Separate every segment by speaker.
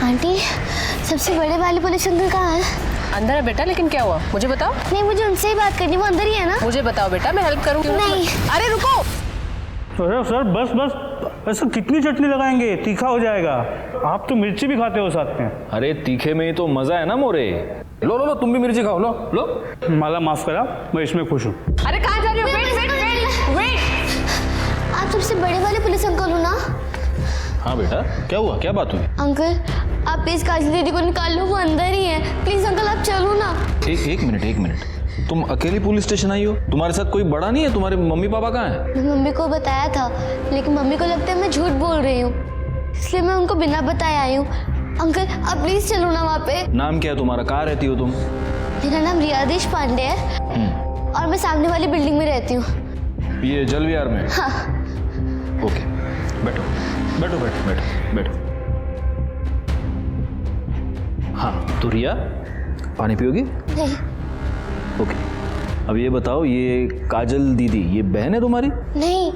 Speaker 1: Aunty, सबसे बड़े वाले पुलिस अंकल कहाँ है?
Speaker 2: अंदर है बेटा, लेकिन क्या हुआ मुझे बताओ।
Speaker 1: नहीं, मुझे उनसे ही बात करनी, वो अंदर ही है ना?
Speaker 2: मुझे बताओ बेटा, मैं हेल्प करूँगी।
Speaker 1: नहीं।
Speaker 2: अरे रुको।
Speaker 3: सर बस बस, ऐसा कितनी चटनी लगाएंगे, तीखा हो जाएगा। आप तो मिर्ची भी खाते हो साथ में।
Speaker 4: अरे तीखे में ही तो मजा है ना मोरे। लो लो लो, तुम भी मिर्ची खाओ, लो लो।
Speaker 3: माला माफ करा, मैं इसमें खुश हूँ।
Speaker 2: अरे कहाँ जा रही हो? वेट।
Speaker 1: आप सबसे बड़े वाले पुलिस अंकल हो ना?
Speaker 4: हाँ बेटा, क्या हुआ, क्या बात हुई?
Speaker 1: अंकल, आप प्लीज काजल दीदी को निकाल लो, वो अंदर ही है। प्लीज अंकल, आप चलो ना।
Speaker 4: एक मिनट, तुम अकेली पुलिस स्टेशन आई हो? तुम्हारे साथ कोई बड़ा नहीं है? तुम्हारे मम्मी पापा कहाँ हैं?
Speaker 1: मैं मम्मी को बताया था, लेकिन मम्मी को लगता है मैं झूठ बोल रही हूँ, इसलिए मैं उनको बिना बताए आई हूँ। अंकल, आप प्लीज चलो ना वहाँ पे।
Speaker 4: नाम क्या है तुम्हारा? कहाँ रहती हो तुम?
Speaker 1: मेरा नाम रियादेश पांडे है और मैं सामने वाली बिल्डिंग में रहती हूँ।
Speaker 4: ये जल विहार में?
Speaker 1: हाँ।
Speaker 4: ओके, बैठो बैठो बैठो बैठो बैठो। हाँ तो रिया, पानी पियोगी?
Speaker 1: नहीं।
Speaker 4: ओके, अब ये बताओ, ये काजल दीदी, ये बहन है तुम्हारी?
Speaker 1: नहीं,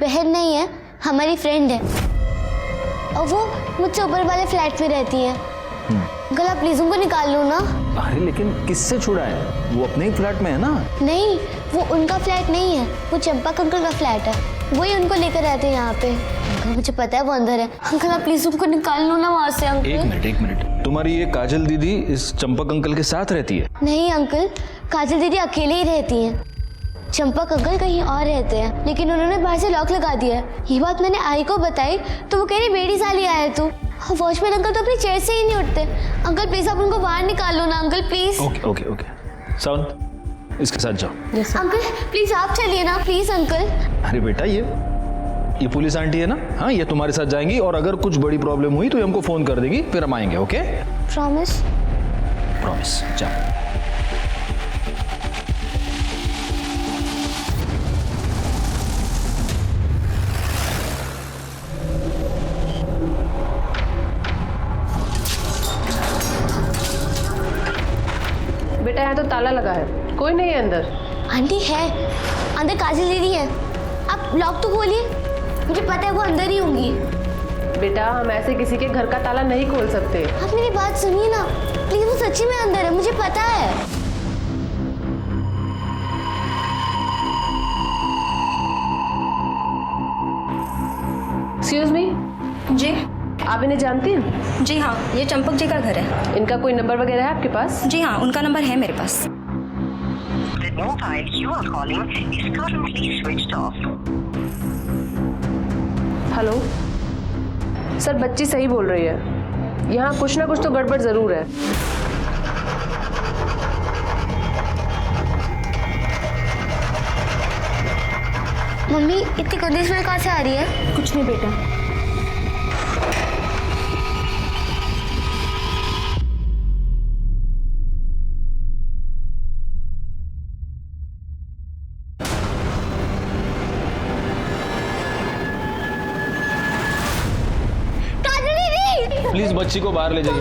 Speaker 1: बहन नहीं है, हमारी फ्रेंड है और वो मुझसे ऊपर वाले फ्लैट में रहती है। अंकल, आप प्लीज उनको निकाल लो ना।
Speaker 4: अरे लेकिन किससे छुड़ा है? वो अपने ही फ्लैट में है ना?
Speaker 1: नहीं, वो उनका फ्लैट नहीं है, वो चंपक अंकल का फ्लैट है, वही उनको लेकर रहते हैं यहाँ पे। अंकल, मुझे पता है वो अंदर है। अंकल, आप प्लीज उनको निकाल लो ना वहाँ से। अंकल
Speaker 4: एक मिनट, तुम्हारी ये काजल दीदी इस चंपक अंकल के साथ रहती है?
Speaker 1: नहीं अंकल, काजल दीदी अकेले ही रहती हैं। चंपक अंकल कहीं और रहते हैं, लेकिन उन्होंने बाहर से लॉक लगा दिया है। ये बात मैंने आई को बताई तो वो कह रही बेड़ी साली आया तू। वॉचमैन अंकल तो अपनी चेयर से ही नहीं उठते। अंकल प्लीज आप उनको बाहर निकाल लो ना। Uncle please.
Speaker 4: ओके, सावन, इसके साथ जाओ।
Speaker 1: अंकल प्लीज आप चलिए ना, प्लीज अंकल।
Speaker 4: अरे बेटा, ये पुलिस आंटी है ना? हाँ, ये तुम्हारे साथ जाएंगी और अगर कुछ बड़ी प्रॉब्लम हुई तो ये हमको फोन कर देगी, फिर हम आएंगे। ओके?
Speaker 1: प्रॉमिस?
Speaker 4: प्रॉमिस। जाओ।
Speaker 2: बेटा यहाँ तो ताला लगा है, कोई नहीं है अंदर।
Speaker 1: आंटी है अंदर, काजल दीदी है। आप लॉक तो खोलिए, मुझे पता है वो अंदर ही होंगी।
Speaker 2: बेटा, हम ऐसे किसी के घर का ताला नहीं खोल सकते।
Speaker 1: आप मेरी बात सुनिए ना प्लीज, वो सच्ची में अंदर है, मुझे पता है।
Speaker 2: एक्सक्यूज मी
Speaker 5: जी।
Speaker 2: आप इन्हें जानती हैं?
Speaker 5: जी हाँ, ये चंपक जी का घर है।
Speaker 2: इनका कोई नंबर वगैरह है आपके पास?
Speaker 5: जी हाँ, उनका नंबर है मेरे पास।
Speaker 6: The mobile you are calling is currently switched off.
Speaker 2: Hello sir, बच्ची सही बोल रही है, यहाँ कुछ ना कुछ तो गड़बड़ जरूर है।
Speaker 1: मम्मी, इतनी गंदी स्मेल कहाँ से आ रही है?
Speaker 5: कुछ नहीं बेटा।
Speaker 4: प्लीज बच्ची को बाहर ले जाइए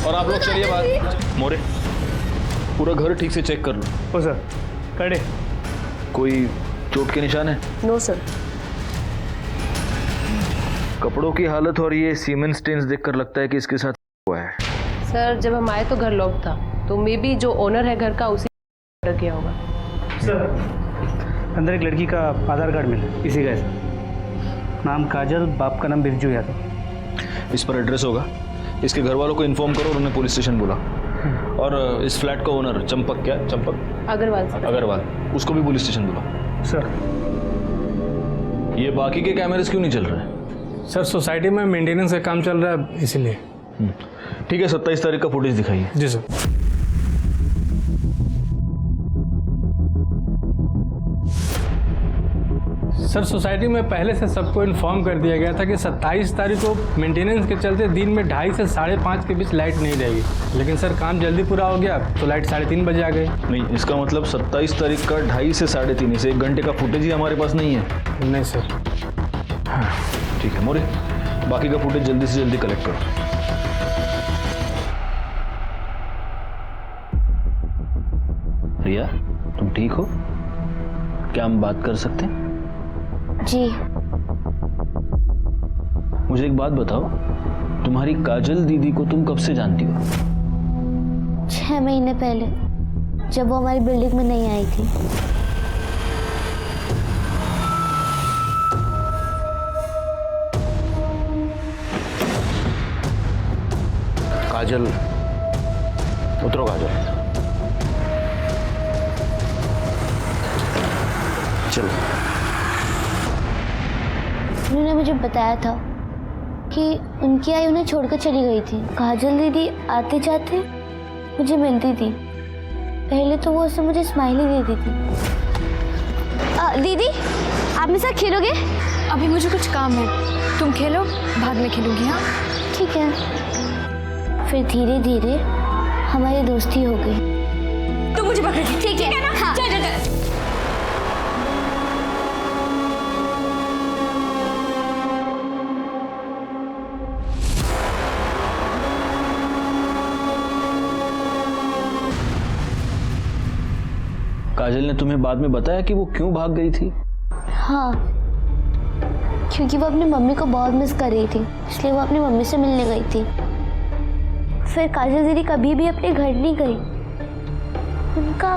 Speaker 4: और आप लोग चलिए बाहर। मोरे, पूरा घर ठीक से चेक कर लो।
Speaker 3: ओ सर, कड़े।
Speaker 4: कोई चोट के निशान है?
Speaker 2: No sir.
Speaker 4: कपड़ों की हालत और ये सीमेंट स्टेन्स देखकर लगता है कि इसके साथ हुआ है।
Speaker 2: सर, जब हम आए तो घर लॉक था, तो मे बी जो ओनर है घर का उसी ने किया होगा।
Speaker 3: सर, अंदर एक लड़की का आधार कार्ड मिला, इसी का है। नाम काजल, बाप का नाम बिरजू यादव।
Speaker 4: इस पर एड्रेस होगा, इसके घर वालों को इन्फॉर्म करो और उन्हें पुलिस स्टेशन बुला। और इस फ्लैट का ओनर चंपक, क्या चंपक अग्रवाल, उसको भी पुलिस स्टेशन बुला।
Speaker 3: सर,
Speaker 4: ये बाकी के कैमरेस क्यों नहीं चल रहे हैं?
Speaker 7: सर, सोसाइटी में मेंटेनेंस का काम चल रहा है इसीलिए।
Speaker 4: ठीक है, 27 तारीख का फुटेज दिखाइए।
Speaker 7: जी सर। सर, सोसाइटी में पहले से सबको इन्फॉर्म कर दिया गया था कि 27 तारीख को मेंटेनेंस के चलते दिन में 2:30 से 5:30 के बीच लाइट नहीं रहेगी। लेकिन सर, काम जल्दी पूरा हो गया तो लाइट 3:30 बजे आ गई।
Speaker 4: नहीं, इसका मतलब 27 तारीख का 2:30 से 3:30, इसे 1 घंटे का फुटेज ही हमारे पास नहीं है।
Speaker 7: नहीं सर।
Speaker 4: हाँ ठीक है मोरे, बाकी का फुटेज जल्दी से जल्दी कलेक्ट करो। रिया, तुम ठीक हो? क्या हम बात कर सकते हैं?
Speaker 1: जी।
Speaker 4: मुझे एक बात बताओ, तुम्हारी काजल दीदी को तुम कब से जानती हो?
Speaker 1: 6 महीने पहले, जब वो हमारी बिल्डिंग में नहीं आई थी।
Speaker 8: काजल, उतरो काजल, चलो।
Speaker 1: उन्होंने मुझे बताया था कि उनकी आई उन्हें छोड़कर चली गई थी। काजल दीदी आते जाते मुझे मिलती थी। पहले तो वो उससे मुझे स्माइल ही देती थी। दीदी, आप मेरे साथ खेलोगे?
Speaker 5: अभी मुझे कुछ काम है, तुम खेलो, बाद में खेलूंगी। हाँ
Speaker 1: ठीक है। फिर धीरे धीरे हमारी दोस्ती हो गई।
Speaker 5: तो मुझे पकड़ के,
Speaker 1: ठीक है ना? हाँ।
Speaker 5: चल चल चल।
Speaker 4: काजल ने तुम्हें बाद में बताया कि वो क्यों भाग गई थी?
Speaker 1: हाँ, क्योंकि वो अपनी मम्मी को बहुत मिस कर रही थी, इसलिए वो अपनी मम्मी से मिलने गई थी। फिर काजल दीदी कभी भी अपने घर नहीं गई। उनका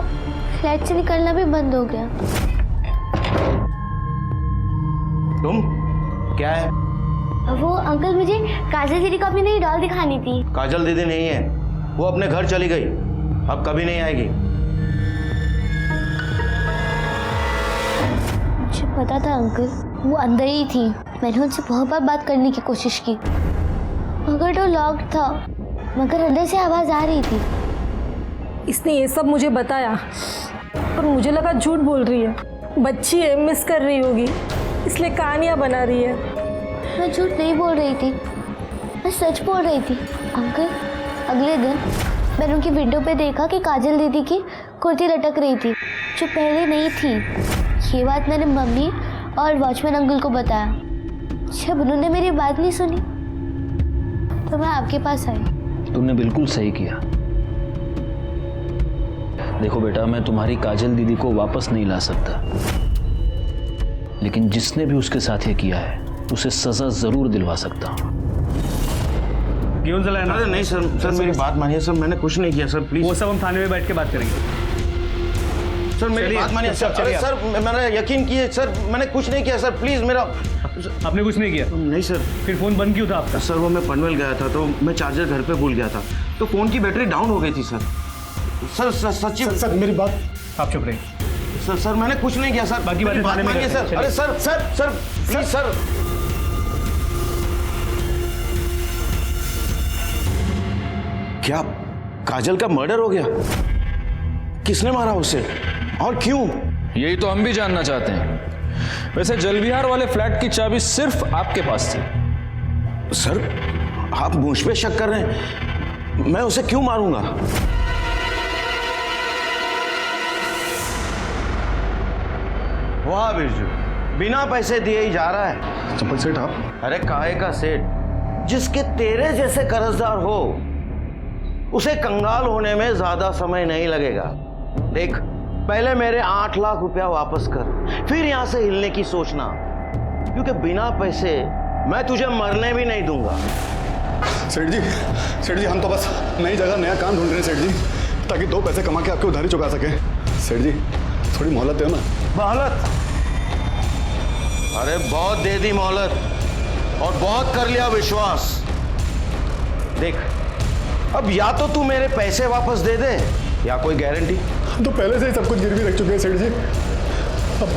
Speaker 1: फ्लैट से निकलना भी बंद हो गया।
Speaker 8: तुम क्या है?
Speaker 1: वो अंकल, मुझे काजल दीदी को अपनी नई डॉल दिखानी थी।
Speaker 8: काजल दीदी नहीं है, वो अपने घर चली गई, अब कभी नहीं आएगी।
Speaker 1: मुझे पता था अंकल, वो अंदर ही थी। मैंने उनसे बहुत बार बात करने की कोशिश की, मगर तो लॉक था, मगर अंदर से आवाज आ रही थी।
Speaker 9: इसने ये सब मुझे बताया, पर मुझे लगा झूठ बोल रही है। बच्ची है, मिस कर रही होगी, इसलिए कहानियाँ बना रही है।
Speaker 1: मैं झूठ नहीं बोल रही थी, मैं सच बोल रही थी। अंकल, अगले दिन मैंने उनकी विंडो पे देखा कि काजल दीदी की कुर्ती लटक रही थी, जो पहले नहीं थी। ये बात मैंने मम्मी और वॉचमैन अंकल को बताया। जब उन्होंने मेरी बात नहीं सुनी तो मैं आपके पास आई।
Speaker 4: तुमने बिल्कुल सही किया। देखो बेटा, मैं तुम्हारी काजल दीदी को वापस नहीं ला सकता, लेकिन जिसने भी उसके साथ ये किया है उसे सजा जरूर दिलवा सकता हूँ।
Speaker 3: क्यों जलाया ना?
Speaker 8: अरे नहीं सर, सर मेरी बात मानिए सर, मैंने कुछ नहीं किया सर, प्लीज।
Speaker 3: वो सब हम थाने में बैठ के बात करेंगे।
Speaker 8: सर मेरी बात मानिए सर। अरे सर, मैंने यकीन किए सर, मैंने कुछ नहीं किया सर, प्लीज मेरा।
Speaker 3: आपने कुछ नहीं किया?
Speaker 8: नहीं सर।
Speaker 3: फिर फोन बंद क्यों था आपका?
Speaker 8: सर वो मैं पनवेल गया था, तो मैं चार्जर घर पे भूल गया था, तो फोन की बैटरी डाउन हो गई थी सर। सर सच्ची
Speaker 10: सर मेरी बात।
Speaker 3: आप चुप रहिए।
Speaker 8: सर मैंने कुछ नहीं किया सर,
Speaker 3: बाकी बातें थाने में
Speaker 8: मानिए
Speaker 3: करते हैं।
Speaker 8: सर। अरे सर प्लीज सर। क्या काजल का मर्डर हो गया? किसने मारा उसे और क्यों?
Speaker 4: यही तो हम भी जानना चाहते हैं। वैसे जलविहार वाले फ्लैट की चाबी सिर्फ आपके पास थी।
Speaker 8: सर आप मुझ पे शक कर रहे हैं? मैं उसे क्यों मारूंगा? वाह बिरजू, बिना पैसे दिए ही जा रहा है।
Speaker 10: चंपक सेठ आप?
Speaker 8: अरे काहे का सेठ? जिसके तेरे जैसे कर्जदार हो उसे कंगाल होने में ज्यादा समय नहीं लगेगा। देख, पहले मेरे 8 लाख रुपया वापस कर, फिर यहां से हिलने की सोचना, क्योंकि बिना पैसे मैं तुझे मरने भी नहीं दूंगा।
Speaker 10: सेठ जी हम तो बस नई जगह नया काम ढूंढ रहे हैं सेठ जी, ताकि 2 पैसे कमा के आपकी उधारी चुका सके। सेठ जी थोड़ी मोहलत दो ना।
Speaker 8: मोहलत? अरे बहुत दे दी मोहलत और बहुत कर लिया विश्वास। देख, अब या तो तू मेरे पैसे वापस दे दे या कोई गारंटी।
Speaker 10: तो पहले से ही सब कुछ गिरवी रख चुके हैं सेठ जी, अब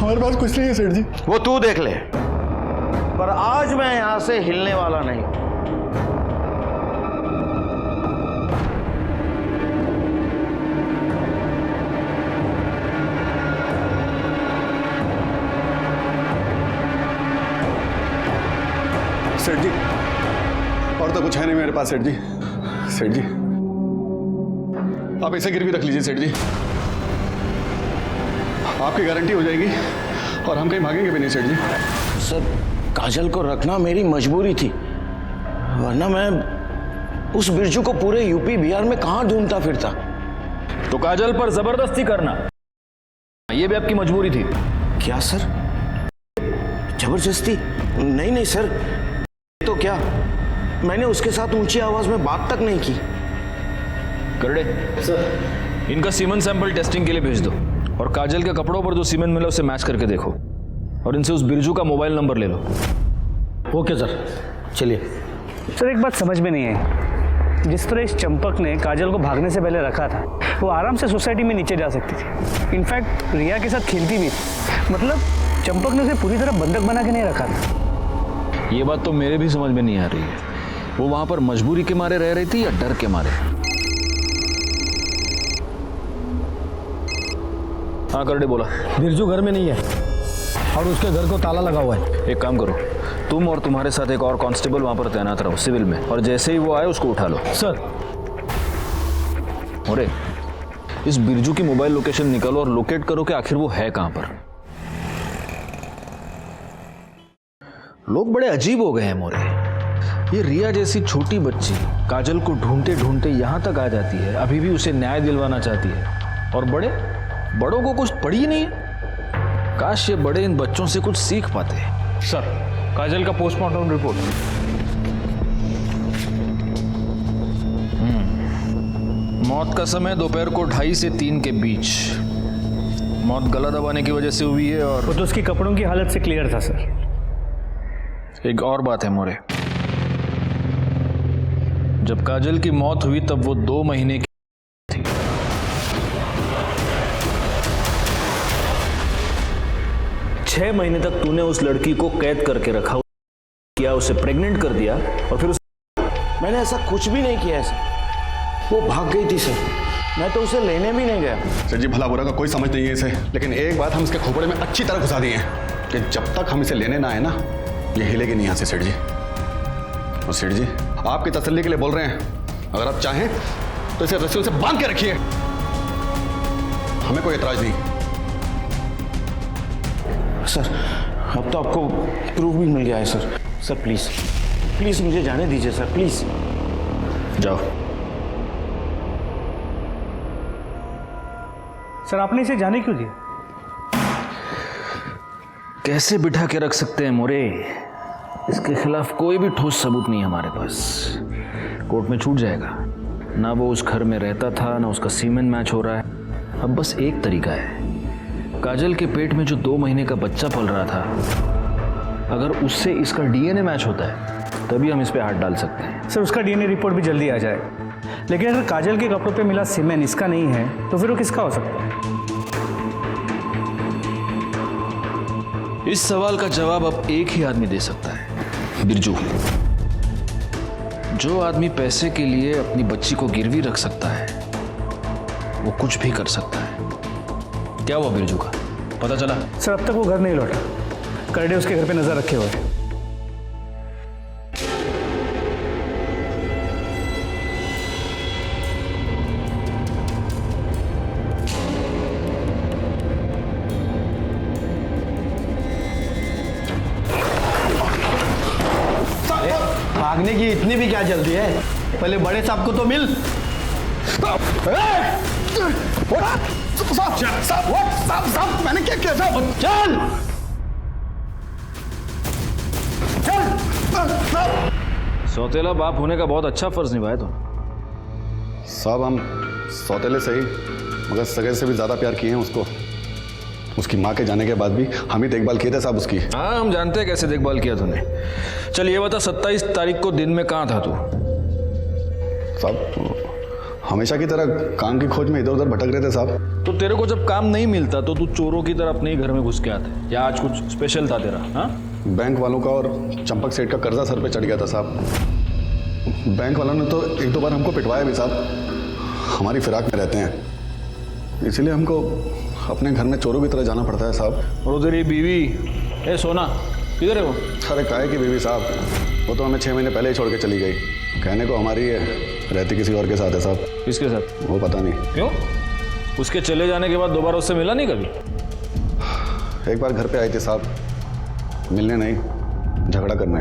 Speaker 10: हमारे पास कुछ नहीं है सेठ जी।
Speaker 8: वो तू देख ले, पर आज मैं यहां से हिलने वाला नहीं।
Speaker 10: सेठ जी और तो कुछ है नहीं मेरे पास सेठ जी। सेठ जी आप इसे गिरवी रख लीजिए सेठ जी, आपकी गारंटी हो जाएगी और हम कहीं भागेंगे भी नहीं सेठ जी।
Speaker 8: सर काजल को रखना मेरी मजबूरी थी, वरना मैं उस बिरजू को पूरे यूपी बिहार में कहां ढूंढता फिरता।
Speaker 4: तो काजल पर जबरदस्ती करना ये भी आपकी मजबूरी थी।
Speaker 8: क्या सर? जबरदस्ती? नहीं नहीं सर, तो क्या मैंने उसके साथ ऊंची आवाज में बात तक नहीं की।
Speaker 4: करड़े सर, इनका सीमेंट सैंपल टेस्टिंग के लिए भेज दो और काजल के कपड़ों पर जो सीमेंट मिला उसे मैच करके देखो और इनसे उस बिरजू का मोबाइल नंबर ले लो।
Speaker 3: ओके सर, चलिए। सर एक बात समझ में नहीं आई, जिस तरह इस चंपक ने काजल को भागने से पहले रखा था वो आराम से सोसाइटी में नीचे जा सकती थी। इनफैक्ट रिया के साथ खेलती भी थी। मतलब चंपक ने उसे पूरी तरह बंधक बना के नहीं रखा था।
Speaker 4: ये बात तो मेरे भी समझ में नहीं आ रही है, वो वहां पर मजबूरी के मारे रह रही थी या डर के मारे? हाँ करड़े बोला।
Speaker 7: बिरजू घर में नहीं है और उसके घर को ताला लगा हुआ है।
Speaker 4: एक काम करो, तुम और तुम्हारे साथ एक और कांस्टेबल वहां पर तैनात रहो सिविल में, और जैसे ही वो आए उसको उठा लो।
Speaker 7: सर।
Speaker 4: अरे इस बिरजू की मोबाइल लोकेशन निकालो और लोकेट करो कि आखिर वो है कहां पर। लोग बड़े अजीब हो गए हैं मोरे। ये रिया जैसी छोटी बच्ची काजल को ढूंढते ढूंढते यहां तक आ जाती है, अभी भी उसे न्याय दिलवाना चाहती है, और बड़ों को कुछ पड़ी नहीं है। काश ये बड़े इन बच्चों से कुछ सीख पाते।
Speaker 7: सर, काजल का पोस्टमार्टम रिपोर्ट।
Speaker 4: मौत का समय दोपहर को 2:30 से 3 के बीच। मौत गला दबाने की वजह से हुई है और
Speaker 3: वो तो उसकी कपड़ों की हालत से क्लियर था सर।
Speaker 4: एक और बात है मोरे, जब काजल की मौत हुई तब वो 2 महीने की थी। छह महीने तक तूने उस लड़की को कैद करके रखा, किया, उसे प्रेग्नेंट कर दिया और फिर
Speaker 8: मैंने ऐसा कुछ भी नहीं किया है सर। वो भाग गई थी सर, मैं तो उसे लेने भी नहीं गया।
Speaker 10: सर जी भला बुरा का कोई समझ नहीं है इसे, लेकिन एक बात हम इसके खोपड़े में अच्छी तरह घुसा दिए हैं कि जब तक हम इसे लेने ना आए ना, ये हिलेगी नहीं यहाँ से सेठ जी। और सेठ जी आपकी तसल्ली के लिए बोल रहे हैं, अगर आप चाहें तो इसे रस्सियों से बांध के रखिए, हमें कोई एतराज नहीं।
Speaker 8: सर अब तो आपको प्रूफ भी मिल गया है सर। सर प्लीज प्लीज मुझे जाने दीजिए सर, प्लीज।
Speaker 4: जाओ।
Speaker 3: सर आपने इसे जाने क्यों दिया?
Speaker 4: कैसे बिठा के रख सकते हैं मोरे? इसके खिलाफ कोई भी ठोस सबूत नहीं हमारे पास। कोर्ट में छूट जाएगा, ना वो उस घर में रहता था, ना उसका सीमेंट मैच हो रहा है। अब बस एक तरीका है, काजल के पेट में जो 2 महीने का बच्चा पल रहा था, अगर उससे इसका डीएनए मैच होता है तभी हम इस पे हाथ डाल सकते हैं।
Speaker 3: सर उसका डीएनए रिपोर्ट भी जल्दी आ जाएगा, लेकिन अगर काजल के कपड़ों पे मिला सीमेंट इसका नहीं है तो फिर वो किसका हो सकता है?
Speaker 4: इस सवाल का जवाब अब एक ही आदमी दे सकता है, बिरजू। जो आदमी पैसे के लिए अपनी बच्ची को गिरवी रख सकता है वो कुछ भी कर सकता है। क्या हुआ बिरजू का, पता चला?
Speaker 3: सर अब तक वो घर नहीं लौटा, करडे उसके घर पे नजर रखे हुए हैं।
Speaker 8: भागने की इतनी भी क्या जल्दी है, पहले बड़े साहब को तो मिल।
Speaker 10: साहब मैंने क्या किया साहब?
Speaker 8: चल
Speaker 4: सौतेला बाप होने का बहुत अच्छा फर्ज निभाया तो।
Speaker 10: साहब हम सौतेले सही मगर सगे से भी ज्यादा प्यार किए हैं उसको। उसकी माँ के जाने के बाद भी हम ही देखभाल किए थे साहब उसकी।
Speaker 4: हाँ हम जानते हैं कैसे देखभाल किया तूने। चल ये बता, 27 तारीख को दिन में कहाँ था तू?
Speaker 10: साहब हमेशा की तरह काम की खोज में इधर उधर भटक रहे थे साहब।
Speaker 4: तो तेरे को जब काम नहीं मिलता तो तू चोरों की तरह अपने ही घर में घुस के आते, या आज कुछ स्पेशल था तेरा? हाँ
Speaker 10: बैंक वालों का और चंपक सेठ का कर्जा सर पे चढ़ गया था साहब। बैंक वालों ने तो 1-2 बार हमको पिटवाया भी साहब। हमारी फिराक में रहते हैं, इसीलिए हमको अपने घर में चोरों की तरह जाना पड़ता है साहब।
Speaker 4: और तेरी बीवी ए सोना किधर है वो?
Speaker 10: अरे काहे की बीवी साहब, वो तो हमें 6 महीने पहले ही छोड़ के चली गई। कहने को हमारी है, रहती किसी और के साथ है साहब।
Speaker 4: किसके साथ?
Speaker 10: वो पता नहीं
Speaker 4: क्यों? उसके चले जाने के बाद दोबारा उससे मिला नहीं कभी?
Speaker 10: एक बार घर पे आई थी साहब, मिलने नहीं, झगड़ा करने।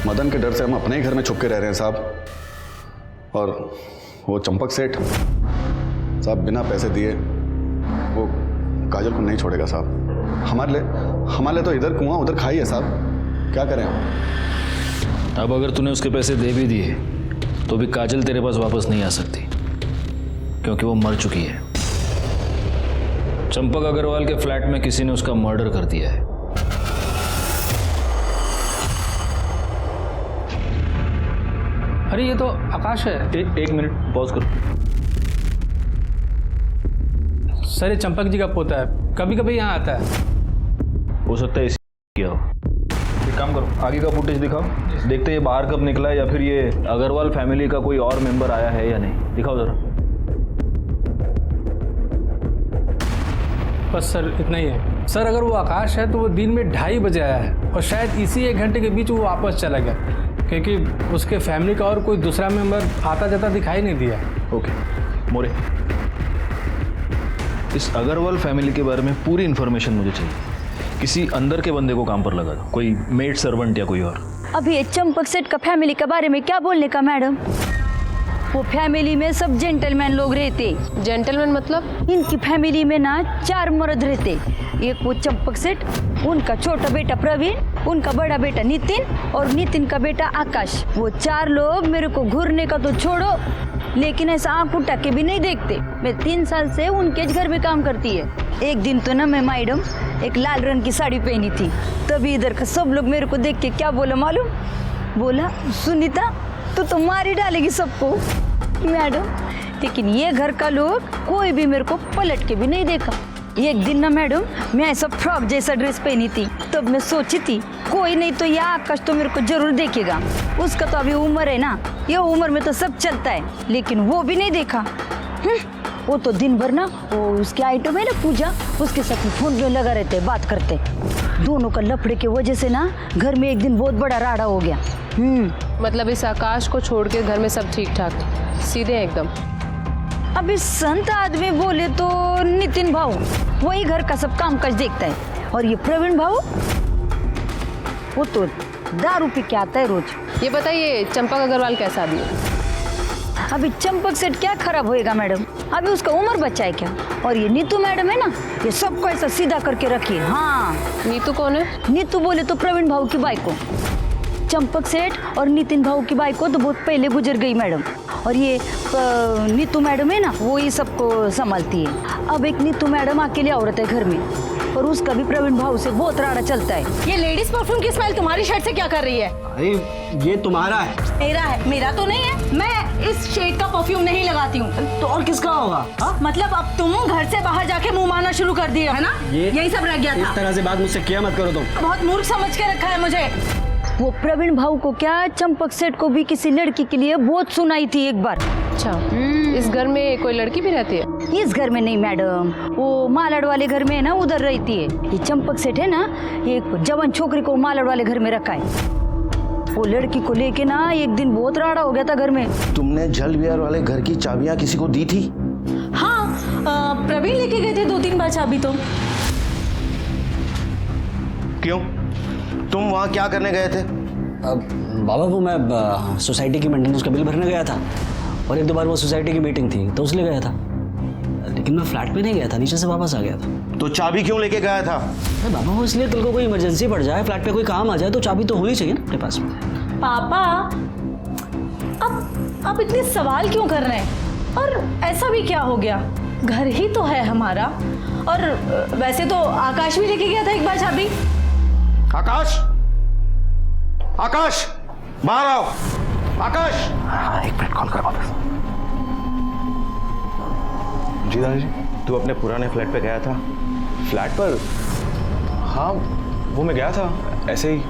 Speaker 10: मदन के डर से हम अपने ही घर में छुप के रह रहे हैं साहब। और वो चंपक सेठ साहब बिना पैसे दिए वो काजल को नहीं छोड़ेगा साहब। हमारे लिए तो इधर कुआं उधर खाई है साहब, क्या करें हम?
Speaker 4: अब अगर तूने उसके पैसे दे भी दिए तो भी काजल तेरे पास वापस नहीं आ सकती, क्योंकि वो मर चुकी है। चंपक अग्रवाल के फ्लैट में किसी ने उसका मर्डर कर दिया है।
Speaker 7: अरे ये तो आकाश है।
Speaker 4: एक मिनट पॉज करो।
Speaker 7: सर ये चंपक जी का पोता है, कभी कभी यहाँ आता है।
Speaker 4: हो सकता है इसी किया हो। एक काम करो, आगे का फुटेज दिखाओ, देखते हैं ये बाहर कब निकला है या फिर ये अग्रवाल फैमिली का कोई और मेंबर आया है या नहीं। दिखाओ जरा।
Speaker 7: बस सर इतना ही है। सर अगर वो आकाश है तो वो दिन में 2:30 बजे आया है और शायद इसी 1 घंटे के बीच वो वापस चला गया, क्योंकि उसके फैमिली का और कोई दूसरा मेंबर आता जाता दिखाई नहीं दिया।
Speaker 4: ओके मोरे, इस अग्रवाल फैमिली के बारे में पूरी इन्फॉर्मेशन मुझे चाहिए। किसी अंदर के बंदे को काम पर लगा दो, कोई मेड सर्वेंट या कोई और।
Speaker 11: अभी ये चंपक सेठ का फैमिली के बारे में क्या बोलने का मैडम? वो फैमिली में सब जेंटलमैन लोग रहते।
Speaker 2: जेंटलमैन मतलब?
Speaker 11: इनकी फैमिली में ना 4 मर्द रहते। एक वो चंपक सेठ, उनका छोटा बेटा प्रवीण, उनका बड़ा बेटा नितिन और नितिन का बेटा आकाश। वो 4 लोग मेरे को घूरने का तो छोड़ो, लेकिन ऐसा आंख उठा के भी नहीं देखते। मैं 3 साल से उनके घर में काम करती है। एक दिन तो ना मैं मैडम एक लाल रंग की साड़ी पहनी थी, तभी इधर का सब लोग मेरे को देख के क्या बोला मालूम? बोला सुनीता तू तो मार ही डालेगी सबको। मैडम लेकिन ये घर का लोग कोई भी मेरे को पलट के भी नहीं देखा। एक दिन ना मैडम मैं ऐसा फ्रॉक जैसा ड्रेस पहनी थी, तब मैं सोची थी कोई नहीं तो यह आकाश तो मेरे को जरूर देखेगा। उसका तो अभी उम्र है ना, ये उम्र में तो सब चलता है, लेकिन वो भी नहीं देखा। वो तो दिन भर ना वो उसके आइटम है ना पूजा, उसके साथ फोन में लगा रहते बात करते। दोनों का लफड़े की वजह से ना घर में एक दिन बहुत बड़ा राड़ा हो गया।
Speaker 2: मतलब इस आकाश को छोड़ के घर में सब ठीक ठाक सीधे हैं एकदम?
Speaker 11: अभी संत आदमी बोले तो नितिन भाऊ वही घर का सब काम काज देखता है, और ये प्रवीण भाऊ वो तो दारू पी के आता है रोज।
Speaker 2: ये बताइए चंपक अग्रवाल कैसा आदमी है?
Speaker 11: अभी चंपक सेठ क्या खराब होएगा मैडम, अभी उसका उम्र बच्चा है क्या? और ये नीतू मैडम है ना, ये सबको ऐसा सीधा करके रखी है। हाँ
Speaker 2: नीतू कौन है?
Speaker 11: नीतू बोले तो प्रवीण भाऊ की बाइक को। चंपक सेठ और नितिन भाऊ की बाइक को तो बहुत पहले गुजर गई मैडम, और ये नीतू मैडम है ना वो ये सबको संभालती है। अब एक नीतू मैडम अकेली औरत है घर में, और उसका भी प्रवीण भाऊ से बहुत राड़ा चलता है।
Speaker 9: ये लेडीज परफ्यूम की स्मेल तुम्हारी शर्ट से क्या कर रही है?
Speaker 3: अरे ये तुम्हारा है।
Speaker 9: मेरा है? मेरा तो नहीं है, मैं इस शेड का परफ्यूम नहीं लगाती हूँ।
Speaker 3: तो और किसका होगा?
Speaker 9: मतलब अब तुम घर से बाहर जाके मुंह मारना शुरू कर दिए है ना? यही सब रह गया था।
Speaker 3: इस तरह से बात मुझसे किया मत करो तुम।
Speaker 9: बहुत मूर्ख समझ के रखा है मुझे।
Speaker 11: वो प्रवीण भाऊ को क्या चंपक सेठ को भी किसी लड़की के लिए बहुत सुनाई थी एक बार।
Speaker 2: अच्छा इस घर में कोई लड़की भी रहती है?
Speaker 11: इस घर में नहीं मैडम, वो मालाड वाले घर में है ना उधर रहती है। ये चंपक सेठ है ना, एक जवान छोकरी को मालाड वाले घर में रखा है। वो लड़की को लेके ना एक दिन बहुत राड़ा हो गया था घर में।
Speaker 8: तुमने जल विहार वाले घर की चाबियां किसी को दी थी?
Speaker 9: हाँ प्रवीण लेके गए थे 2-3 बार चाबी तो।
Speaker 8: क्यों, तुम वहां क्या करने गए थे?
Speaker 3: बाबा वो मैं सोसाइटी की मेंटेनेंस का बिल भरने गया था, और 1-2 बार वो सोसाइटी की मीटिंग थी तो उसलिए गया था, लेकिन मैं फ्लैट में नहीं गया था, नीचे से वापस आ गया था।
Speaker 8: तो चाबी क्यों लेके गया था?
Speaker 3: अरे बाबा वो इसलिए तुमको कोई इमरजेंसी पड़ जाए, फ्लैट पे कोई काम आ जाए तो चाबी तो होनी चाहिए ना अपने पास में।
Speaker 9: पापा अब इतने सवाल क्यों कर रहे हैं? और ऐसा भी क्या हो गया, घर ही तो है हमारा। और वैसे तो आकाश भी लेके गया था एक बार चाबी।
Speaker 8: आकाश, आकाश बाहर आओ। आकाश,
Speaker 10: एक मिनट कॉल कर वापस। जी दादाजी।
Speaker 8: तू अपने पुराने फ्लैट पे गया था?
Speaker 10: फ्लैट पर? हाँ वो मैं गया था, ऐसे ही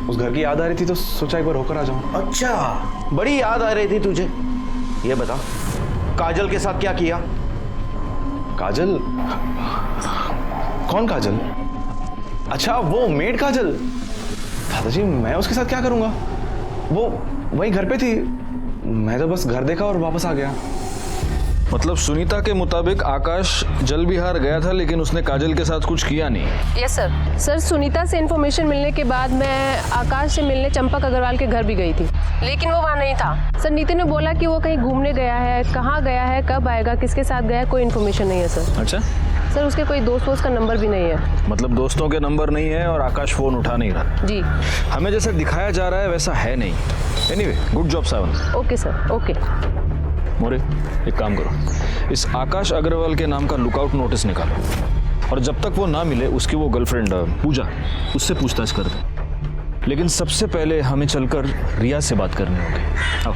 Speaker 10: उस घर की याद आ रही थी तो सोचा एक बार होकर आ जाऊं।
Speaker 8: अच्छा, बड़ी याद आ रही थी तुझे। ये बता काजल के साथ क्या किया?
Speaker 10: काजल? कौन काजल? अच्छा वो मेड काजल। दादाजी मैं उसके साथ क्या करूंगा, वो वही घर पे थी, मैं तो बस घर देखा और वापस आ गया।
Speaker 4: मतलब सुनीता के मुताबिक आकाश जल विहार गया था, लेकिन उसने काजल के साथ कुछ किया नहीं।
Speaker 2: Yes sir. सर सुनीता से इन्फॉर्मेशन मिलने के बाद मैं आकाश से मिलने चंपक अग्रवाल के घर भी गई थी, लेकिन वो वहाँ नहीं था। सर नितिन ने बोला कि वो कहीं घूमने गया है, कहाँ गया है, कब आएगा, किसके साथ गया है, कोई इन्फॉर्मेशन नहीं है सर।
Speaker 4: अच्छा
Speaker 2: सर उसके कोई दोस्त का नंबर भी नहीं है।
Speaker 4: मतलब दोस्तों के नंबर नहीं है और आकाश फोन उठा नहीं रहा।
Speaker 2: जी
Speaker 4: हमें जैसा दिखाया जा रहा है वैसा है नहीं। Anyway good job Sawant.
Speaker 2: Okay sir okay.
Speaker 4: More एक काम करो, इस आकाश अग्रवाल के नाम का लुकआउट नोटिस निकालो और जब तक वो ना मिले उसकी वो गर्लफ्रेंड पूजा, उससे पूछताछ कर दे। लेकिन सबसे पहले हमें चलकर रिया से बात करनी होगी। आओ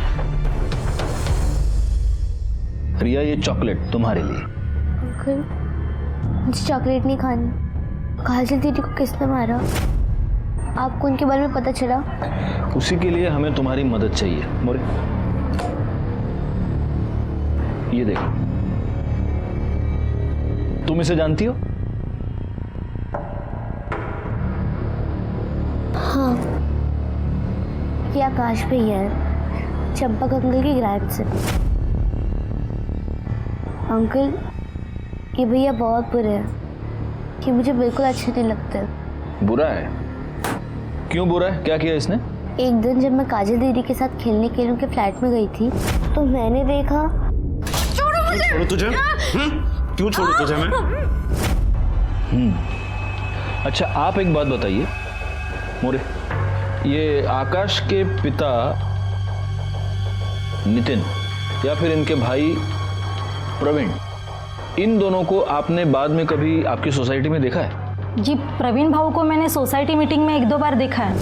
Speaker 4: रिया, ये चॉकलेट तुम्हारे लिए।
Speaker 1: अंकल मुझे चॉकलेट नहीं खानी। काजल दीदी को किसने मारा? आपको उनके बारे में पता चला?
Speaker 4: उसी के लिए हमें तुम्हारी मदद चाहिए। मोरे ये देखो, तुम इसे जानती हो?
Speaker 1: हाँ, ये आकाश भैया है, चंपक अंकल की ग्रैंड से। अंकल ये भैया बहुत बुरे हैं, कि मुझे बिल्कुल अच्छे नहीं लगते।
Speaker 4: बुरा है? क्यों बुरा है? क्या किया इसने?
Speaker 1: एक दिन जब मैं काजल दीदी के साथ खेलने के लिए उनके फ्लैट में गई थी तो मैंने देखा।
Speaker 8: छोड़ो तुझे? क्यों छोड़ू तुझे मैं?
Speaker 4: अच्छा आप एक बात बताइए मोरे, ये आकाश के पिता नितिन या फिर इनके भाई प्रवीण, इन दोनों को आपने बाद में कभी आपकी सोसाइटी में देखा है?
Speaker 9: जी प्रवीण भाऊ को मैंने सोसाइटी मीटिंग में 1-2 बार देखा है।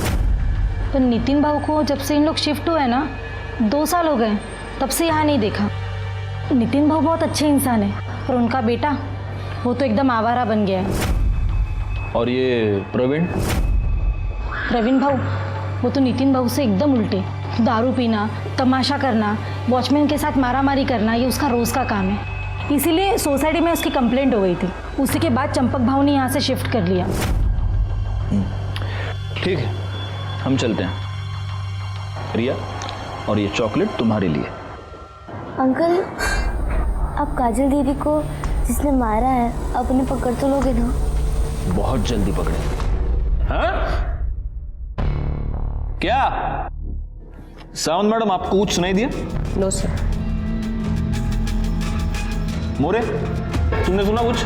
Speaker 9: तो नितिन भाऊ को जब से इन लोग शिफ्ट हुए ना, 2 साल हो गए, तब से यहाँ नहीं देखा। नितिन भाऊ बहुत अच्छे इंसान है, पर उनका बेटा वो तो एकदम आवारा बन गया है।
Speaker 4: और ये प्रवीण
Speaker 9: भाऊ वो तो नितिन भाऊ से एकदम उल्टे। दारू पीना, तमाशा करना, वॉचमैन के साथ मारामारी करना, ये उसका रोज़ का काम है। इसीलिए सोसाइटी में उसकी कंप्लेंट हो गई थी। उसी के बाद चंपक भाऊ ने यहाँ से शिफ्ट कर लिया।
Speaker 4: ठीक है, हम चलते हैं। रिया, और ये चॉकलेट तुम्हारे लिए।
Speaker 1: अंकल आप काजल दीदी को जिसने मारा है अपने पकड़ तो लोगे ना?
Speaker 4: बहुत जल्दी पकड़े। हाँ? क्या सावंत मैडम आपको कुछ सुनाई दिया?
Speaker 2: No sir.
Speaker 4: मोरे तुमने सुना कुछ?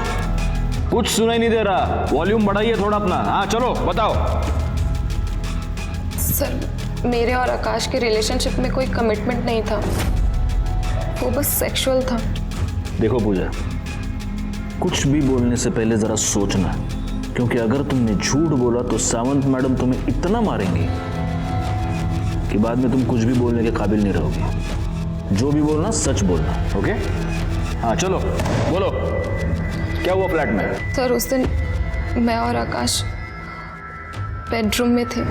Speaker 4: कुछ सुनाई नहीं दे रहा। वॉल्यूम बढ़ाइए थोड़ा अपना। हाँ चलो बताओ।
Speaker 5: सर मेरे और आकाश के रिलेशनशिप में कोई कमिटमेंट नहीं था, वो बस सेक्सुअल था।
Speaker 4: देखो पूजा, कुछ भी बोलने से पहले जरा सोचना, क्योंकि अगर तुमने झूठ बोला तो सावंत मैडम तुम्हें इतना मारेंगी कि बाद में तुम कुछ भी बोलने के काबिल नहीं रहोगे। जो भी बोलना सच बोलना, ओके? हाँ चलो बोलो, क्या हुआ फ्लैट में?
Speaker 5: सर उस दिन मैं और आकाश बेडरूम में थे।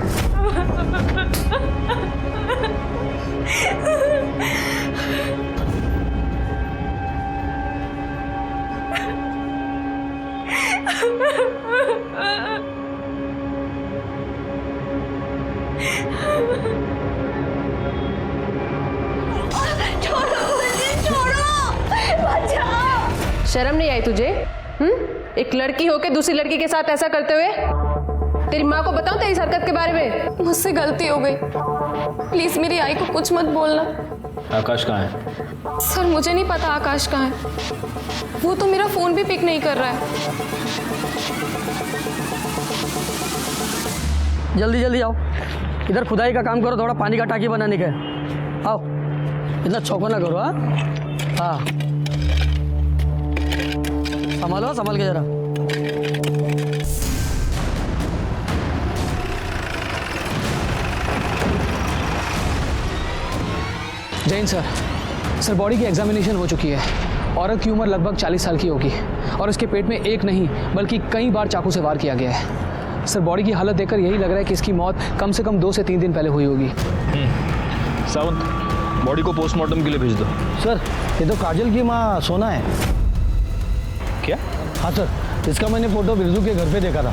Speaker 2: शर्म नहीं आई तुझे? एक लड़की होके दूसरी लड़की के साथ ऐसा करते हुए? तेरी माँ को बताऊं तेरी इस हरकत के बारे में?
Speaker 5: मुझसे गलती हो गई, प्लीज मेरी आई को कुछ मत बोलना।
Speaker 4: आकाश कहाँ है?
Speaker 5: सर मुझे नहीं पता आकाश कहाँ है, वो तो मेरा फोन भी पिक नहीं कर रहा है।
Speaker 12: जल्दी जल्दी आओ, इधर खुदाई का काम करो, थोड़ा पानी का टाकी बनाने का। आओ, इतना चौको ना करो। हाँ संभालो, संभाल के जरा।
Speaker 13: जैन सर, बॉडी की एग्जामिनेशन हो चुकी है। औरत की उम्र लगभग 40 साल की होगी और उसके पेट में एक नहीं बल्कि कई बार चाकू से वार किया गया है। सर बॉडी की हालत देखकर यही लग रहा है कि इसकी मौत कम से कम 2 से 3 दिन पहले हुई होगी।
Speaker 4: सावंत, बॉडी को पोस्टमार्टम के लिए भेज दो।
Speaker 12: सर ये तो काजल की माँ सोना है।
Speaker 4: क्या?
Speaker 12: हाँ सर, इसका मैंने फोटो बिरजू के घर पे देखा था।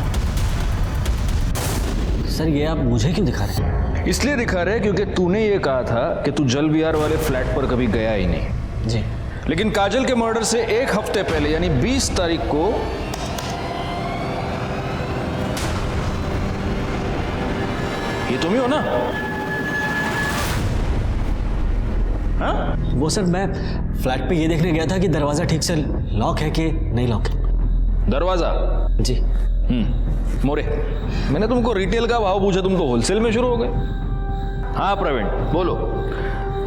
Speaker 12: सर ये आप मुझे क्यों दिखा रहे हैं?
Speaker 4: इसलिए दिखा रहे क्योंकि तूने ये कहा था कि तू जल विहार वाले फ्लैट पर कभी गया ही नहीं।
Speaker 12: जी।
Speaker 4: लेकिन काजल के मर्डर से एक हफ्ते पहले यानी 20 तारीख को ये तुम ही हो ना? हाँ?
Speaker 12: वो सर मैं फ्लैट पे ये देखने गया था कि दरवाज़ा ठीक से लॉक है कि नहीं लॉक है।
Speaker 4: दरवाजा?
Speaker 12: जी।
Speaker 4: मोरे, मैंने तुमको रिटेल का भाव पूछा, तुम तो होलसेल में शुरू हो गए। हाँ प्रवीण बोलो,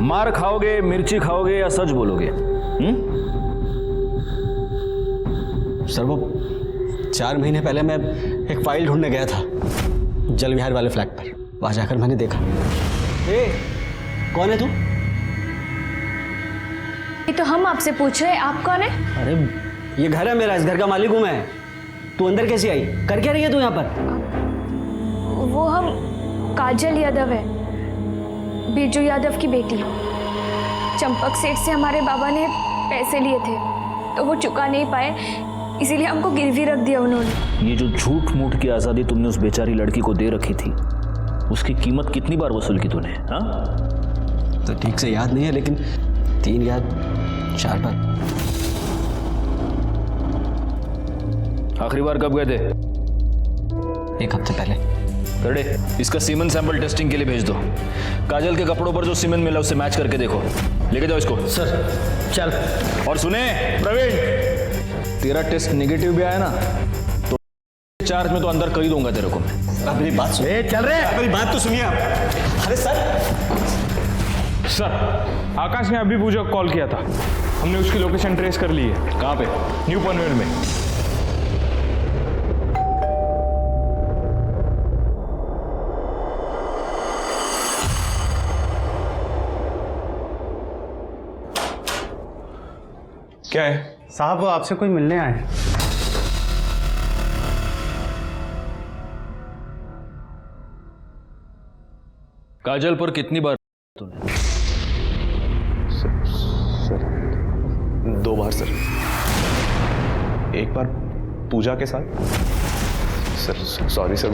Speaker 4: मार खाओगे, मिर्ची खाओगे या सच बोलोगे?
Speaker 12: सर वो 4 महीने पहले मैं एक फाइल ढूंढने गया था जल विहार वाले फ्लैट पर। वहां जाकर मैंने देखा। ए, कौन है तू?
Speaker 1: ये तो हम आपसे पूछ रहे हैं, आप कौन है?
Speaker 12: अरे ये घर है मेरा, इस घर का मालिक हूं मैं। तू अंदर कैसे आई? कर क्या रही है तू यहाँ पर?
Speaker 1: वो हम काजल यादव है, बिरजू यादव की बेटी। चंपक सेठ से हमारे बाबा ने पैसे लिए थे तो वो चुका नहीं पाए, इसीलिए हमको गिरवी रख दिया उन्होंने।
Speaker 4: ये जो झूठ मूठ की आज़ादी तुमने उस बेचारी लड़की को दे रखी थी, उसकी कीमत कितनी बार वसूल की तूने? हाँ
Speaker 12: तो ठीक से याद नहीं है, लेकिन 3 या 4 बार।
Speaker 4: आखिरी बार कब गए थे?
Speaker 12: 1 हफ्ते पहले।
Speaker 4: करड़े, इसका सीमेंट सैंपल टेस्टिंग के लिए भेज दो। काजल के कपड़ों पर जो सीमेंट मिला उससे मैच करके देखो। लेके जाओ इसको।
Speaker 12: सर चल।
Speaker 4: और सुने प्रवीण, तेरा टेस्ट नेगेटिव भी आया ना तो चार्ज में तो अंदर कर ही दूंगा तेरे को मैं।
Speaker 12: मेरी बात सुन।
Speaker 3: चल रहे,
Speaker 12: मेरी बात तो सुनिए आप। अरे
Speaker 7: सर, आकाश ने अभी पूजा को कॉल किया था, हमने उसकी लोकेशन ट्रेस कर ली है।
Speaker 4: कहाँ पे?
Speaker 7: न्यू पनवेल में। क्या है?
Speaker 3: साहब वो आपसे कोई मिलने आए हैं।
Speaker 4: काजल पर कितनी बार तूने?
Speaker 14: सर 2 बार सर। एक बार पूजा के साथ। सर सॉरी सर,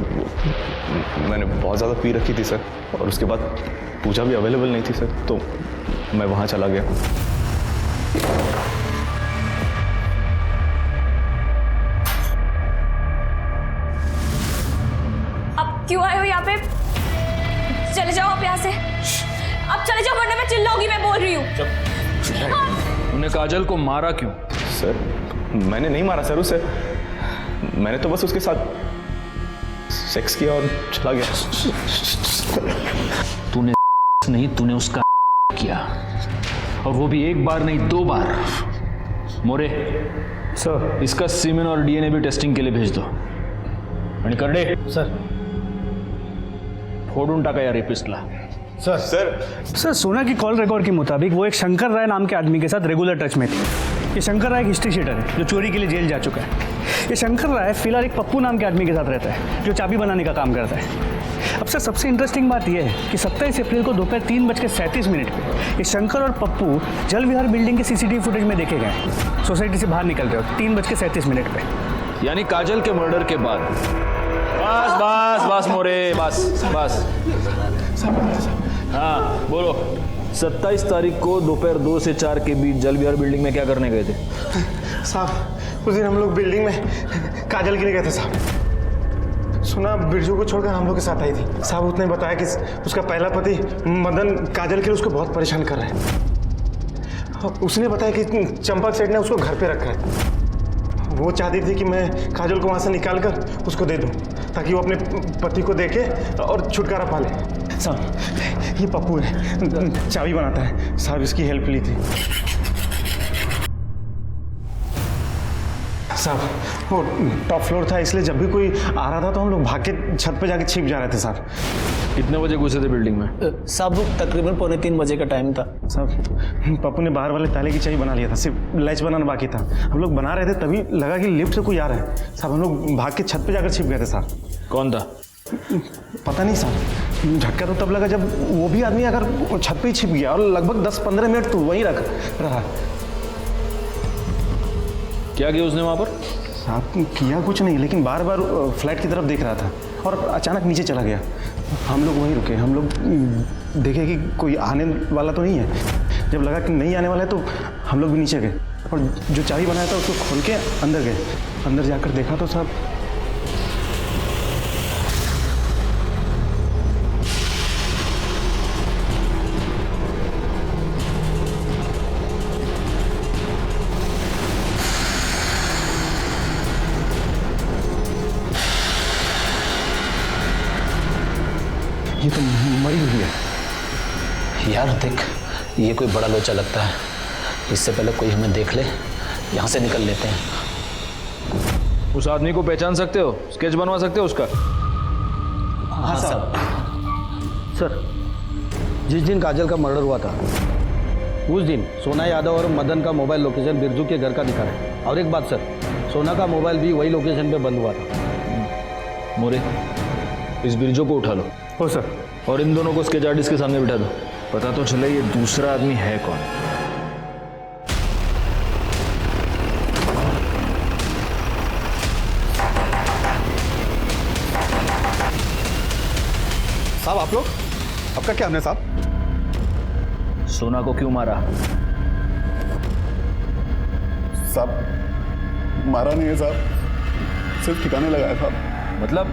Speaker 14: मैंने बहुत ज़्यादा पी रखी थी सर, और उसके बाद पूजा भी अवेलेबल नहीं थी सर, तो मैं वहाँ चला गया।
Speaker 1: अब क्यों आए हो यहाँ पे? चले जाओ आप यहाँ से, अब चले जाओ वरना मैं चिल्लाऊंगी, मैं बोल रही हूँ।
Speaker 4: तूने काजल को मारा क्यों?
Speaker 14: सर मैंने नहीं मारा सर उसे, मैंने तो बस उसके साथ सेक्स किया और चला गया।
Speaker 4: तूने नहीं, तूने उसका किया, और वो भी 1 बार नहीं 2 बार। मोरे
Speaker 3: सर,
Speaker 4: इसका सीमेन और डीएनए भी टेस्टिंग के लिए भेज दो। आणि करडे
Speaker 3: सर।
Speaker 4: फोड़ून टाका या रेपिस्टला।
Speaker 3: सर सोना की कॉल रिकॉर्ड के मुताबिक वो एक शंकर राय नाम के आदमी के साथ रेगुलर टच में थी। ये शंकर राय एक हिस्ट्री शीटर है जो चोरी के लिए जेल जा चुका है। ये शंकर राय फिलहाल एक पप्पू नाम के आदमी के साथ रहता है जो चाबी बनाने का काम करता है। अब सर सबसे इंटरेस्टिंग बात यह है कि 27 अप्रैल को दोपहर 3:37 पे ये शंकर और पप्पू जल विहार बिल्डिंग के सीसीटीवी फुटेज में देखे गए सोसाइटी से बाहर निकलते हो 3:37 पे।
Speaker 4: यानी काजल के मर्डर के बाद। बस बस बस मोरे, बस। हाँ बोलो, 27 तारीख को दोपहर 2 से 4 के बीच जल विहार बिल्डिंग में क्या करने गए थे?
Speaker 14: साहब उस दिन हम लोग बिल्डिंग में काजल के लिए गए थे साहब। सुना बिरजू को छोड़कर हम लोग के साथ आई थी। साहब उसने बताया कि उसका पहला पति मदन काजल के लिए उसको बहुत परेशान कर रहा है। उसने बताया कि चंपक सेठ ने उसको घर पे रखा है। वो चाहती थी कि मैं काजल को वहाँ से निकाल कर उसको दे दूँ ताकि वो अपने पति को देखे और छुटकारा पा ले। साहब ये पप्पू है, चाबी बनाता है साहब, इसकी हेल्प ली थी साहब। वो टॉप फ्लोर था इसलिए जब भी कोई आ रहा था तो हम लोग भाग के छत पे जाके छिप जा रहे थे साहब।
Speaker 4: कितने बजे घुसे थे बिल्डिंग में?
Speaker 12: साहब तकरीबन 2:45 बजे का टाइम था
Speaker 14: साहब। पप्पू ने बाहर वाले ताले की चाबी बना लिया था, सिर्फ लैच बनाना बाकी था। हम लोग बना रहे थे तभी लगा कि लिफ्ट से कोई आ रहा है साहब। हम लोग भाग के छत पे जाकर छिप गए थे साहब।
Speaker 4: कौन था?
Speaker 14: पता नहीं साहब, झटका तो तब लगा जब वो भी आदमी अगर छत पे ही छिप गया, और लगभग 10-15 मिनट तो वहीं रहा।
Speaker 4: क्या किया उसने वहाँ पर?
Speaker 14: साहब किया कुछ नहीं, लेकिन बार बार फ्लैट की तरफ देख रहा था और अचानक नीचे चला गया। हम लोग वहीं रुके, हम लोग देखे कि कोई आने वाला तो नहीं है। जब लगा कि नहीं आने वाला है तो हम लोग भी नीचे गए और जो चाबी बनाया था उसको खोल के अंदर गए। अंदर जाकर देखा तो साहब ये तो मरी हुई है।
Speaker 13: यार देख, ये कोई बड़ा लोचा लगता है। इससे पहले कोई हमें देख ले, यहाँ से निकल लेते हैं।
Speaker 4: उस आदमी को पहचान सकते हो? स्केच बनवा सकते हो उसका?
Speaker 3: हाँ साहब। सर, जिस दिन काजल का मर्डर हुआ था उस दिन सोना यादव और मदन का मोबाइल लोकेशन बिरजू के घर का दिखा है। और एक बात सर, सोना का मोबाइल भी वही लोकेशन पे बंद हुआ था।
Speaker 4: मोरे, इस बिरजू को उठा लो।
Speaker 14: हो सर।
Speaker 4: और इन दोनों को स्केच आर्टिस्ट के सामने बिठा दो, पता तो चले ये दूसरा आदमी है कौन।
Speaker 10: साहब आप लोग, आपका क्या हमने साहब?
Speaker 4: सोना को क्यों मारा?
Speaker 10: साहब मारा नहीं है साहब, सिर्फ ठिकाने लगाया साहब।
Speaker 4: मतलब?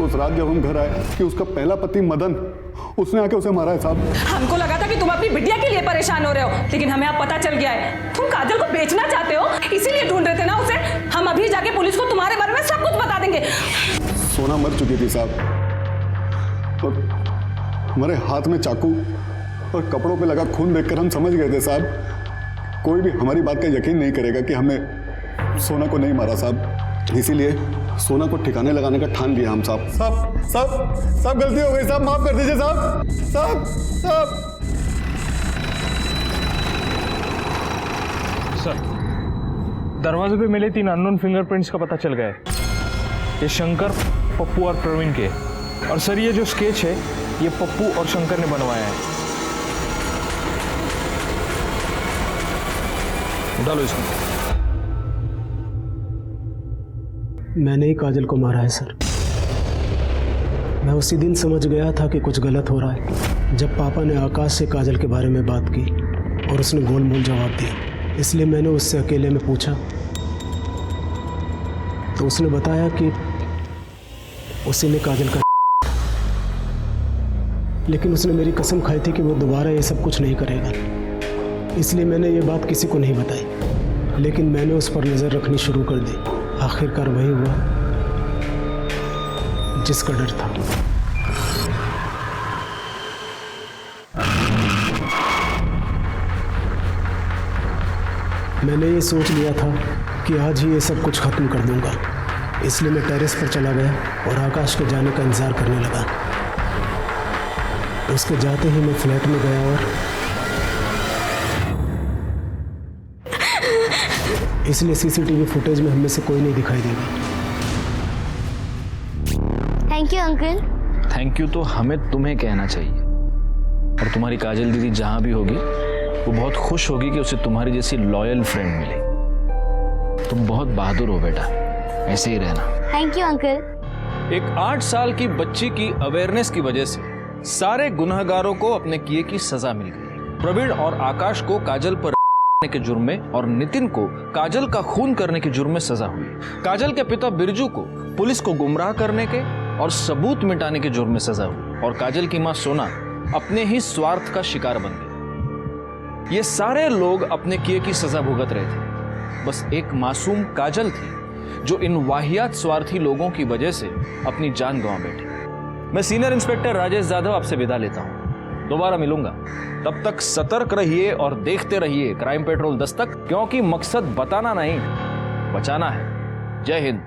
Speaker 10: उस रात जब हम घर आए कि उसका पहला पति मदन, उसने आके उसे मारा है साहब।
Speaker 15: हमको लगा था कि तुम अपनी बिटिया के लिए परेशान हो रहे हो, लेकिन हमें अब पता चल गया है तुम काजल को बेचना चाहते हो, इसीलिए ढूंढ रहे थे ना उसे। हम अभी जाके पुलिस को तुम्हारे बारे में सब कुछ बता देंगे।
Speaker 10: सोना मर चुकी थी साहब, और हमारे हाथ में चाकू और कपड़ों पे लगा खून देखकर हम समझ गए थे साहब, कोई भी हमारी बात का यकीन नहीं करेगा कि हमने सोना को नहीं मारा साहब। इसीलिए सोना को ठिकाने लगाने का ठान लिया हम साहब। साहब गलती हो गई साहब, माफ कर दीजिए साहब। साहब
Speaker 7: सर, दरवाजे पे मिले 3 अननोन फिंगरप्रिंट्स का पता चल गया है। ये शंकर, पप्पू और प्रवीण के। और सर ये जो स्केच है ये पप्पू और शंकर ने बनवाया है।
Speaker 4: डालो इसको।
Speaker 16: मैंने ही काजल को मारा है सर। मैं उसी दिन समझ गया था कि कुछ गलत हो रहा है, जब पापा ने आकाश से काजल के बारे में बात की और उसने गोलमोल जवाब दिया। इसलिए मैंने उससे अकेले में पूछा तो उसने बताया कि उसी ने काजल का, लेकिन उसने मेरी कसम खाई थी कि वो दोबारा ये सब कुछ नहीं करेगा। इसलिए मैंने ये बात किसी को नहीं बताई, लेकिन मैंने उस पर नज़र रखनी शुरू कर दी। आखिरकार वही हुआ जिसका डर था। मैंने ये सोच लिया था कि आज ही ये सब कुछ खत्म कर दूंगा, इसलिए मैं टेरेस पर चला गया और आकाश के जाने का इंतजार करने लगा। उसके जाते ही मैं फ्लैट में गया और इसलिए सीसीटीवी फुटेज में हमें से कोई नहीं दिखाई देगा।
Speaker 1: Thank you uncle.
Speaker 4: Thank you तो हमें तुम्हें कहना चाहिए। और तुम्हारी काजल दीदी जहां भी होगी वो बहुत खुश होगी कि उसे तुम्हारी जैसी लॉयल फ्रेंड मिली। तुम बहुत बहादुर हो बेटा, ऐसे ही रहना।
Speaker 1: Thank you uncle.
Speaker 4: एक 8 साल की बच्ची की अवेयरनेस की वजह से सारे गुनहगारों को अपने किए की सजा मिल गई। प्रवीण और आकाश को काजल पर के जुर्म में और नितिन को काजल का खून करने के जुर्म में सजा हुई। काजल के पिता बिरजू को पुलिस को गुमराह करने के और सबूत मिटाने के जुर्म में सजा हुई। और काजल की मां सोना अपने ही स्वार्थ का शिकार बन गई। ये सारे लोग अपने किए की सजा भुगत रहे थे, बस एक मासूम काजल थी जो इन वाहियात स्वार्थी लोगों की वजह से अपनी जान गंवा बैठी। मैं सीनियर इंस्पेक्टर राजेश जाधव आपसे विदा लेता हूं, दोबारा मिलूंगा। तब तक सतर्क रहिए और देखते रहिए क्राइम पेट्रोल दस्तक, क्योंकि मकसद बताना नहीं, बचाना है। जय हिंद।